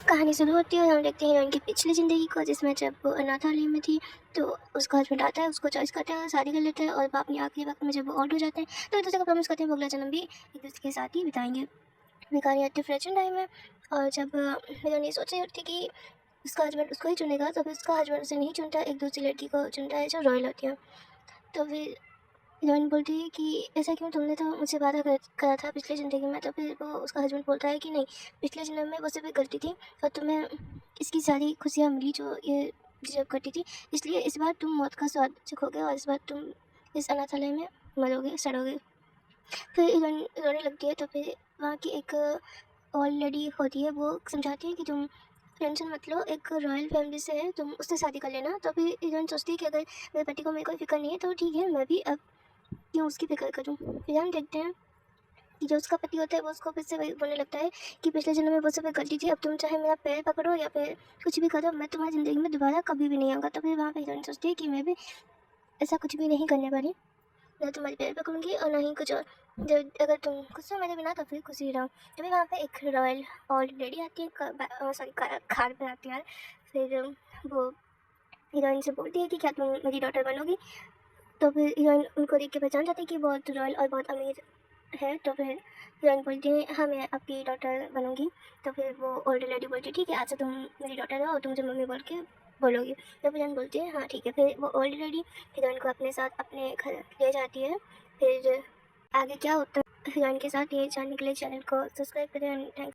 कहानी शुरू होती है और हम देखते हैं हीरोइन की पिछली ज़िंदगी को, जिसमें जब वो अनाथालय में थी तो उसका हस्बैंड आता है, उसको चॉइस करता है, शादी कर लेता है और वो अपने आखिरी वक्त में जब वो ओल्ड हो जाते हैं तो एक दूसरे को प्रॉमिस करते हैं वो अगला जन्म भी एक दूसरे के साथ ही बिताएंगे। ये कहानी आती है प्रेजेंट टाइम में। और जब हीरोइन ये सोच रही होती है कि उसका हस्बैंड उसको ही चुनेगा, तो फिर उसका हस्बैंड उसे नहीं चुनता, एक दूसरी लड़की को चुनता है जो रॉयल होती है। तो फिर हीरोइन बोलती है कि ऐसा क्यों, तुमने तो मुझे वादा करा था पिछली ज़िंदगी में। तो फिर वो उसका हस्बैंड बोलता है कि नहीं, पिछले जन्म में वो सिर्फ एक गलती थी और तुम्हें इसकी सारी खुशियाँ मिली जो ये डिजर्व करती थी, इसलिए इस बार तुम मौत का स्वाद चखोगे और इस बार तुम इस अनाथालय में मरोगे, सड़ोगे। फिर हीरोइन रोने लगती है। तो फिर वहाँ की एक ओल्ड लेडी होती है, वो समझाती है कि तुम टेंशन मत लो, एक रॉयल फैमिली से है, तुम उससे शादी कर लेना। तो फिर हीरोइन सोचती है कि अगर मेरे पति को मेरी कोई फिक्र नहीं है तो ठीक है, मैं भी अब क्यों उसकी फिक्र करूँ। फिर हम देखते हैं कि जो उसका पति होता है वो उसको फिर से वही बोलने लगता है कि पिछले जन्म में वो सब एक गलती थी, अब तुम चाहे मेरा पैर पकड़ो या फिर कुछ भी करो, मैं तुम्हारी ज़िंदगी में दोबारा कभी भी नहीं आऊँगा। तो फिर वहाँ पे हीरोइन सोचती है कि मैं भी ऐसा कुछ भी नहीं करने वाली, ना तुम्हारे पैर पकड़ूंगी और ना ही कुछ और। जब अगर तुम खुश हो मेरे बिना तो फिर खुश ही रहो। तभी वहाँ पे एक रॉयल ओल्ड लेडी आती है, सॉरी कार पर आती है। फिर वो हीरोइन से बोलती है कि क्या तुम मेरी डॉटर बनोगी। तो फिर हीरोइन उनको देख के पहचान जाती है कि बहुत रॉयल और बहुत अमीर है। तो फिर हीरोइन बोलती है हाँ मैं आपकी डॉटर बनूंगी। तो फिर वो ओल्ड लेडी बोलती है ठीक है, आज से तुम मेरी डॉटर हो और तुम मुझे मम्मी बोल के बोलोगी। तो फिर हीरोइन बोलती है हाँ ठीक है। फिर वो ओल्ड लेडी हीरोइन को अपने साथ अपने घर ले जाती है। फिर आगे क्या होता है हीरोइन के साथ, ये जानने के लिए चैनल को सब्सक्राइब करें। थैंक